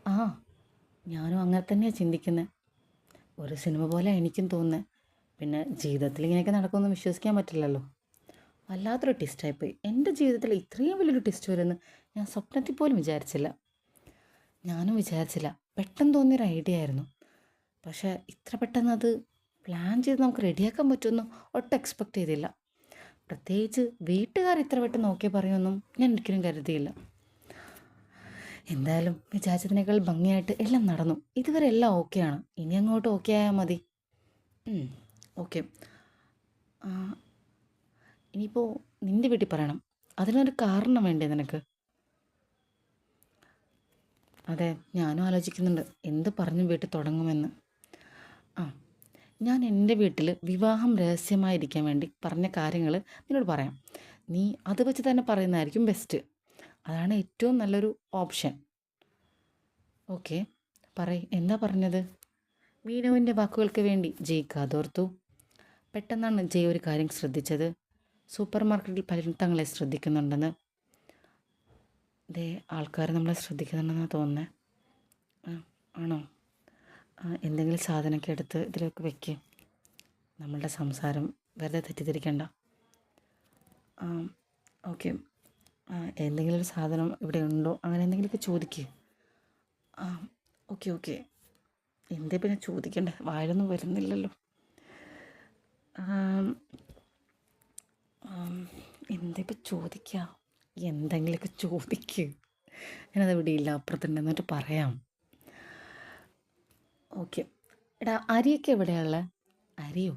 ആ ഞാനും അങ്ങനെ തന്നെയാണ് ചിന്തിക്കുന്നത്. ഒരു സിനിമ പോലെ എനിക്കും തോന്നുന്നത്. പിന്നെ ജീവിതത്തിൽ ഇങ്ങനെയൊക്കെ നടക്കുമെന്ന് വിശ്വസിക്കാൻ പറ്റില്ലല്ലോ. വല്ലാത്തൊരു ട്വിസ്റ്റായിപ്പോയി. എൻ്റെ ജീവിതത്തിൽ ഇത്രയും വലിയൊരു ട്വിസ്റ്റ് വരുമെന്ന് ഞാൻ സ്വപ്നത്തിൽ പോലും വിചാരിച്ചില്ല. ഞാനും വിചാരിച്ചില്ല. പെട്ടെന്ന് തോന്നിയൊരു ഐഡിയ ആയിരുന്നു. പക്ഷേ ഇത്ര പെട്ടെന്ന് അത് പ്ലാൻ ചെയ്ത് നമുക്ക് റെഡിയാക്കാൻ പറ്റുമെന്ന് ഒട്ടും എക്സ്പെക്റ്റ് ചെയ്തില്ല. പ്രത്യേകിച്ച് വീട്ടുകാർ ഇത്ര പെട്ടെന്ന് ഓക്കെ പറയുമെന്നും ഞാൻ ഒരിക്കലും കരുതിയില്ല. എന്തായാലും വിചാരിച്ചതിനേക്കാൾ ഭംഗിയായിട്ട് എല്ലാം നടന്നു. ഇതുവരെ എല്ലാം ഓക്കെയാണ്. ഇനി അങ്ങോട്ട് ഓക്കെ ആയാൽ മതി. ഓക്കെ. ഇനിയിപ്പോൾ നിൻ്റെ വീട്ടിൽ പറയണം. അതിനൊരു കാരണം വേണ്ടേ നിനക്ക്? അതെ, ഞാനും ആലോചിക്കുന്നുണ്ട് എന്ത് പറഞ്ഞു വീട്ടിൽ തുടങ്ങുമെന്ന്. ആ ഞാൻ എൻ്റെ വീട്ടിൽ വിവാഹം രഹസ്യമായിരിക്കാൻ വേണ്ടി പറഞ്ഞ കാര്യങ്ങൾ നിന്നോട് പറയാം. നീ അത് വെച്ച് തന്നെ പറയുന്നതായിരിക്കും ബെസ്റ്റ്. അതാണ് ഏറ്റവും നല്ലൊരു ഓപ്ഷൻ. ഓക്കെ, പറയ്, എന്താ പറഞ്ഞത്? മീനുവിൻ്റെ വാക്കുകൾക്ക് വേണ്ടി ജയ് കാതോർത്തു. പെട്ടെന്നാണ് ജയ് ഒരു കാര്യം ശ്രദ്ധിച്ചത്. സൂപ്പർ മാർക്കറ്റിൽ പലരും തങ്ങളെ ശ്രദ്ധിക്കുന്നുണ്ടെന്ന്. ആൾക്കാർ നമ്മളെ ശ്രദ്ധിക്കുന്നുണ്ടെന്നാണ് തോന്നുന്നത്. ആണോ? എന്തെങ്കിലും സാധനമൊക്കെ എടുത്ത് ഇതിലൊക്കെ വെക്ക്. നമ്മളുടെ സംസാരം വെറുതെ തെറ്റിദ്ധരിക്കണ്ട. ഓക്കെ. എന്തെങ്കിലും ഒരു സാധനം ഇവിടെ ഉണ്ടോ, അങ്ങനെ എന്തെങ്കിലുമൊക്കെ ചോദിക്കുക. Okay okay. എന്തേ പിന്നെ ചോദിക്കണ്ടേ? വായൊന്നും വരുന്നില്ലല്ലോ. എന്തിപ്പോൾ ചോദിക്കുക? എന്തെങ്കിലുമൊക്കെ ചോദിക്ക്. ഞാനത് ഇവിടെ ഇല്ല, അപ്പുറത്തുണ്ട്, എന്നിട്ട് പറയാം. ഓക്കെ. എടാ, അരിയൊക്കെ എവിടെയാണുള്ളത്? അരിയോ?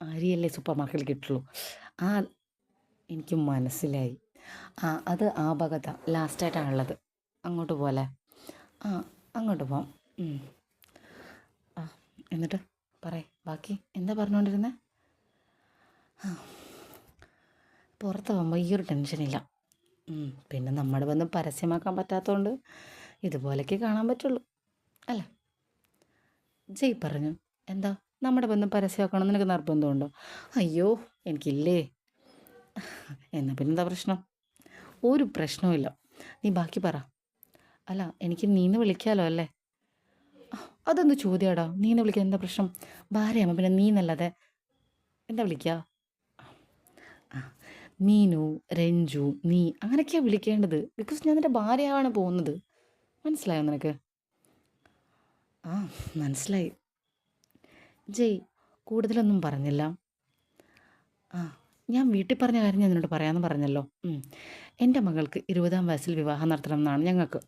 അരിയല്ലേ സൂപ്പർ മാർക്കറ്റിൽ കിട്ടുള്ളൂ. ആ എനിക്ക് മനസ്സിലായി. അത് ആ ഭാഗത്താണ്, ലാസ്റ്റായിട്ടാണുള്ളത്. അങ്ങോട്ട് പോലെ. അങ്ങോട്ട് പോവാം. എന്നിട്ട് പറയ് ബാക്കി. എന്താ പറഞ്ഞുകൊണ്ടിരുന്നത്? പുറത്ത് പോകുമ്പോൾ ഈ ഒരു ടെൻഷനില്ല. പിന്നെ നമ്മുടെ ബന്ധം പരസ്യമാക്കാൻ പറ്റാത്തതുകൊണ്ട് ഇതുപോലെയൊക്കെ കാണാൻ പറ്റുള്ളൂ അല്ലേ? ജയ് പറഞ്ഞു. എന്താ നമ്മുടെ ബന്ധം പരസ്യമാക്കണം നിനക്ക് നിർബന്ധമുണ്ടോ? അയ്യോ, എനിക്കില്ലേ. എന്നാൽ പിന്നെന്താ പ്രശ്നം? ഒരു പ്രശ്നവുമില്ല. നീ ബാക്കി പറ. അല്ല, എനിക്ക് നീന്ന് വിളിക്കാമല്ലോ അല്ലേ? അതൊന്ന് ചോദ്യമാടാ. നീന്ന് വിളിക്കാൻ എന്താ പ്രശ്നം? ഭാര്യയാകുമ്പോൾ പിന്നെ നീന്നല്ലാതെ എന്താ വിളിക്കുക? മീനു, രഞ്ജു, നീ അങ്ങനെയൊക്കെയാണ് വിളിക്കേണ്ടത്. ബിക്കോസ് ഞാൻ നിൻ്റെ ഭാര്യയാണ് പോകുന്നത്. മനസ്സിലായോ നിനക്ക്? മനസ്സിലായി. ജയ് കൂടുതലൊന്നും പറഞ്ഞില്ല. ഞാൻ വീട്ടിൽ പറഞ്ഞ കാര്യം ഞാൻ നിന്നോട് പറയാമെന്ന് പറഞ്ഞല്ലോ. എൻ്റെ മകൾക്ക് 20-ാം വയസ്സിൽ വിവാഹം നടത്തണം എന്നാണ് ഞങ്ങൾക്ക്.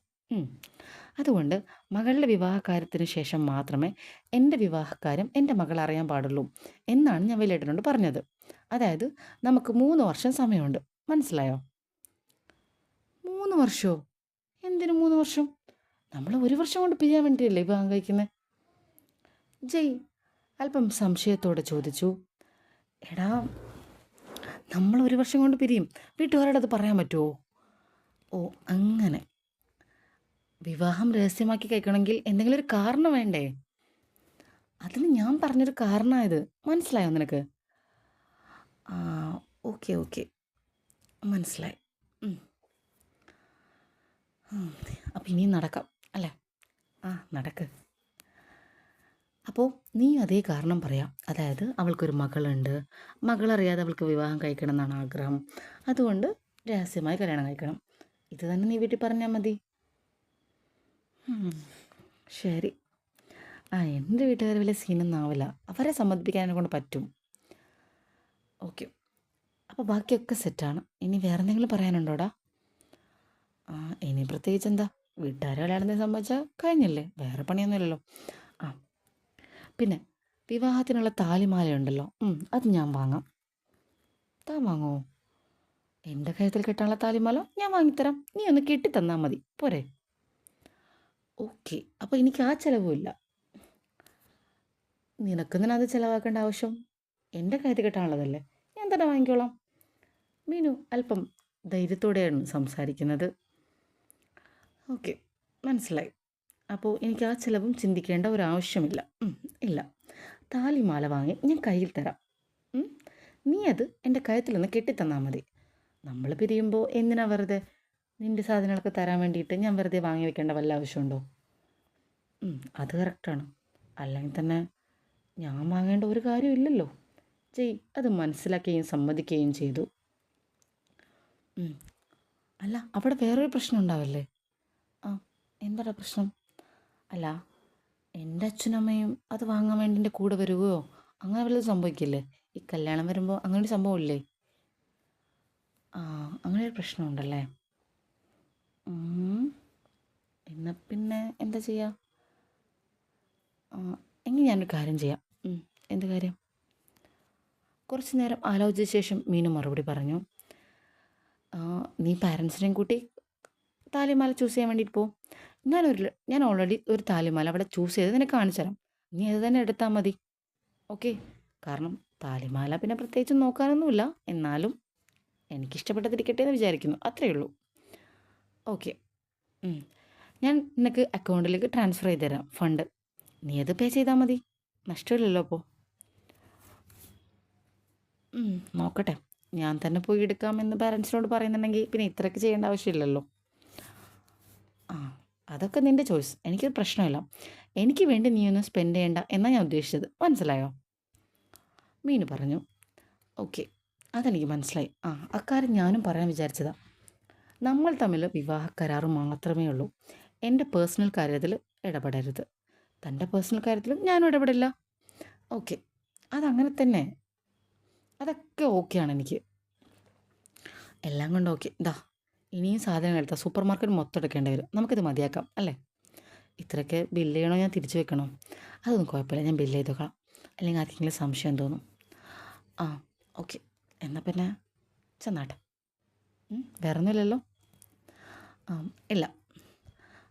അതുകൊണ്ട് മകളുടെ വിവാഹകാര്യത്തിന് ശേഷം മാത്രമേ എൻ്റെ വിവാഹക്കാര്യം എൻ്റെ മകൾ അറിയാൻ പാടുള്ളൂ എന്നാണ് ഞാൻ വലിയേട്ടനോട് പറഞ്ഞത്. അതായത് നമുക്ക് 3 വർഷം സമയമുണ്ട്. മനസ്സിലായോ? 3 വർഷമോ? എന്തിനു 3 വർഷം? നമ്മൾ 1 വർഷം കൊണ്ട് പിരിയാൻ വേണ്ടിയല്ലേ വിവാഹം കഴിക്കുന്നത്? ജയ് അല്പം സംശയത്തോടെ ചോദിച്ചു. എടാ, നമ്മൾ 1 വർഷം കൊണ്ട് പിരിയും. വീട്ടുകാരോട് അത് പറയാൻ പറ്റുമോ? ഓ അങ്ങനെ. വിവാഹം രഹസ്യമാക്കി കഴിക്കണമെങ്കിൽ എന്തെങ്കിലും ഒരു കാരണം വേണ്ടേ? അതിന് ഞാൻ പറഞ്ഞൊരു കാരണമായത്. മനസ്സിലായോ നിനക്ക്? ഓക്കെ ഓക്കെ, മനസ്സിലായി. അപ്പം ഇനിയും നടക്കാം അല്ലേ? നടക്ക്. അപ്പോൾ നീ അതേ കാരണം പറയാം. അതായത് അവൾക്കൊരു മകളുണ്ട്. മകളറിയാതെ അവൾക്ക് വിവാഹം കഴിക്കണം എന്നാണ് ആഗ്രഹം. അതുകൊണ്ട് രഹസ്യമായി കല്യാണം കഴിക്കണം. ഇത് തന്നെ നീ വീട്ടിൽ പറഞ്ഞാൽ മതി. ശരി. എൻ്റെ വീട്ടുകാർ വലിയ സീനൊന്നും ആവില്ല. അവരെ സമ്മതിപ്പിക്കാൻ എന്നെ കൊണ്ട് പറ്റും. ഓക്കെ. അപ്പോൾ ബാക്കിയൊക്കെ സെറ്റാണ്. ഇനി വേറെ എന്തെങ്കിലും പറയാനുണ്ടോടാ? ഇനി പ്രത്യേകിച്ച് എന്താ? വീട്ടുകാരെ കല്യാണത്തിന് സംബന്ധിച്ചാൽ കഴിഞ്ഞില്ലേ, വേറെ പണിയൊന്നുമില്ലല്ലോ. പിന്നെ വിവാഹത്തിനുള്ള താലിമാലയുണ്ടല്ലോ, അത് ഞാൻ വാങ്ങാം. താൻ വാങ്ങുമോ? എൻ്റെ കഴുത്തിൽ കെട്ടാനുള്ള താലിമാല ഞാൻ വാങ്ങിത്തരാം. നീ ഒന്ന് കെട്ടിത്തന്നാൽ മതി, പോരെ? ഓക്കെ. അപ്പോൾ എനിക്ക് ആ ചിലവുമില്ല. നിനക്കൊന്നിനും അത് ചിലവാക്കേണ്ട ആവശ്യം. എൻ്റെ കഴുത്തിൽ കെട്ടാനുള്ളതല്ലേ, ഞാൻ തന്നെ വാങ്ങിക്കോളാം. മീനു അല്പം ധൈര്യത്തോടെയാണ് സംസാരിക്കുന്നത്. ഓക്കെ, മനസ്സിലായി. അപ്പോൾ എനിക്ക് ആ ചിലവും ചിന്തിക്കേണ്ട ഒരാവശ്യമില്ല. ഇല്ല, താലിമാല വാങ്ങി ഞാൻ കയ്യിൽ തരാം. നീ അത് എൻ്റെ കഴുത്തിലൊന്ന് കെട്ടിത്തന്നാൽ മതി. നമ്മൾ പിരിയുമ്പോൾ എന്തിനാ വെറുതെ നിൻ്റെ സാധനങ്ങളൊക്കെ തരാൻ വേണ്ടിയിട്ട് ഞാൻ വെറുതെ വാങ്ങി വെക്കേണ്ട വല്ല ആവശ്യമുണ്ടോ? അത് കറക്റ്റാണ്. അല്ലെങ്കിൽ തന്നെ ഞാൻ വാങ്ങേണ്ട ഒരു കാര്യമില്ലല്ലോ. അത് മനസ്സിലാക്കുകയും സമ്മതിക്കുകയും ചെയ്തു. അല്ല, അവിടെ വേറൊരു പ്രശ്നം ഉണ്ടാവല്ലേ? ആ, എന്താടാ പ്രശ്നം? അല്ല, എൻ്റെ അച്ഛനമ്മയും അത് വാങ്ങാൻ വേണ്ടി എൻ്റെ കൂടെ വരുകയോ അങ്ങനെ വല്ലതും സംഭവിക്കില്ലേ? ഈ കല്യാണം വരുമ്പോൾ അങ്ങനെ ഒരു സംഭവമില്ലേ? ആ, അങ്ങനെ ഒരു പ്രശ്നമുണ്ടല്ലേ? എന്നാൽ പിന്നെ എന്താ ചെയ്യുക? എങ്കിൽ ഞാനൊരു കാര്യം ചെയ്യാം. എന്ത് കാര്യം? കുറച്ച് നേരം ആലോചിച്ച ശേഷം മീനു മറുപടി പറഞ്ഞു. നീ പാരൻസിനെയും കൂട്ടി താലിമാല ചൂസ് ചെയ്യാൻ വേണ്ടിയിട്ട് പോകും. ഞാൻ ഓൾറെഡി ഒരു താലിമാല അവിടെ ചൂസ് ചെയ്ത് നിനക്ക് കാണിച്ചു തരാം. നീ അത് തന്നെ എടുത്താൽ മതി. ഓക്കെ? കാരണം താലിമാല പിന്നെ പ്രത്യേകിച്ച് നോക്കാനൊന്നുമില്ല. എന്നാലും എനിക്കിഷ്ടപ്പെട്ടതിരിക്കട്ടെ എന്ന് വിചാരിക്കുന്നു. അത്രയേ ഉള്ളൂ. ഓക്കെ. ഞാൻ നിനക്ക് അക്കൗണ്ടിലേക്ക് ട്രാൻസ്ഫർ ചെയ്ത് തരാം ഫണ്ട്. നീ അത് പേ ചെയ്താൽ മതി. നഷ്ടമില്ലല്ലോ അപ്പോൾ. നോക്കട്ടെ. ഞാൻ തന്നെ പോയി എടുക്കാമെന്ന് പാരൻസിനോട് പറയുന്നുണ്ടെങ്കിൽ പിന്നെ ഇത്രയൊക്കെ ചെയ്യേണ്ട ആവശ്യമില്ലല്ലോ. അതൊക്കെ നിൻ്റെ ചോയ്സ്. എനിക്കൊരു പ്രശ്നമില്ല. എനിക്ക് വേണ്ടി നീ ഒന്നും സ്പെൻഡ് ചെയ്യേണ്ട എന്നാണ് ഞാൻ ഉദ്ദേശിച്ചത്. മനസ്സിലായോ? മീനു പറഞ്ഞു. ഓക്കെ, അതെനിക്ക് മനസ്സിലായി. അക്കാര്യം ഞാനും പറയാൻ വിചാരിച്ചതാണ്. നമ്മൾ തമ്മിൽ വിവാഹ കരാറ് മാത്രമേ ഉള്ളൂ. എൻ്റെ പേഴ്സണൽ കാര്യത്തിൽ ഇടപെടരുത്. തൻ്റെ പേഴ്സണൽ കാര്യത്തിലും ഞാനും ഇടപെടില്ല. ഓക്കെ, അതങ്ങനെ തന്നെ. അതൊക്കെ ഓക്കെയാണ് എനിക്ക്. എല്ലാം കൊണ്ട് ഓക്കെ. ഇനിയും സാധനങ്ങൾ എടുത്താൽ സൂപ്പർ മാർക്കറ്റ് മൊത്തം എടുക്കേണ്ടി വരും. നമുക്കിത് മതിയാക്കാം അല്ലേ? ഇത്രയൊക്കെ ബില്ല് ചെയ്യണോ ഞാൻ തിരിച്ചു വെക്കണോ? അതൊന്നും കുഴപ്പമില്ല, ഞാൻ ബില്ല് ചെയ്തോളാം. അല്ലെങ്കിൽ ആർക്കെങ്കിലും സംശയം തോന്നും. ഓക്കെ, എന്നാൽ പിന്നെ ചെന്നാട്ടെ. വേറെ ഒന്നുമില്ലല്ലോ? ഇല്ല.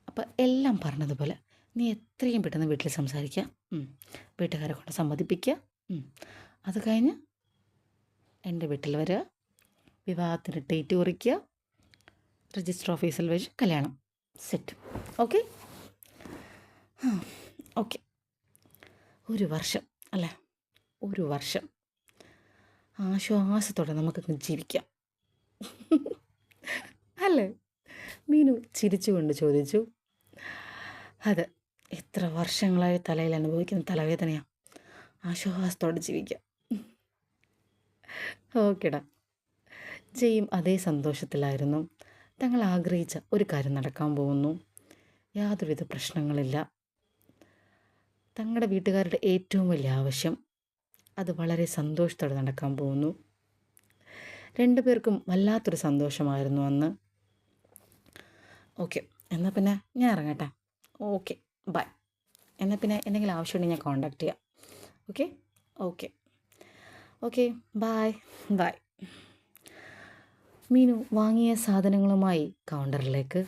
അപ്പോൾ എല്ലാം പറഞ്ഞതുപോലെ നീ എത്രയും പെട്ടെന്ന് വീട്ടിൽ സംസാരിക്കുക. വീട്ടുകാരെ കൊണ്ട് സമ്മതിപ്പിക്കുക. അത് കഴിഞ്ഞ് എൻ്റെ വീട്ടിൽ വരിക, വിവാഹത്തിന് ഡേറ്റ് കുറിക്കുക, രജിസ്റ്റർ ഓഫീസിൽ വെച്ച് കല്യാണം സെറ്റ്. ഓക്കെ? ഓക്കെ. ഒരു വർഷം അല്ലേ? ഒരു വർഷം ആശ്വാസത്തോടെ നമുക്കങ്ങ് ജീവിക്കാം അല്ലേ? മീനു ചിരിച്ചുകൊണ്ട് ചോദിച്ചു. അത് എത്ര വർഷങ്ങളായി തലയിൽ അനുഭവിക്കുന്ന തലവേദനയാണ്. ആശ്വാസത്തോടെ ജീവിക്കാം. ഓക്കെടാ. ജയും അതേ സന്തോഷത്തിലായിരുന്നു. തങ്ങൾ ആഗ്രഹിച്ച ഒരു കാര്യം നടക്കാൻ പോകുന്നു. യാതൊരുവിധ പ്രശ്നങ്ങളില്ല. തങ്ങളുടെ വീട്ടുകാരുടെ ഏറ്റവും വലിയ ആവശ്യം അത് വളരെ സന്തോഷത്തോടെ നടക്കാൻ പോകുന്നു. രണ്ടുപേർക്കും വല്ലാത്തൊരു സന്തോഷമായിരുന്നു അന്ന്. ഓക്കെ, എന്നാൽ പിന്നെ ഞാൻ ഇറങ്ങട്ടെ. Okay, bye. എന്നാൽ പിന്നെ എന്തെങ്കിലും ആവശ്യമുണ്ടെങ്കിൽ ഞാൻ കോൺടാക്ട് ചെയ്യാം. Okay? Okay okay, bye bye. Meenu വാങ്ങിയ സാധനങ്ങളുമായി കൗണ്ടറിലേക്ക്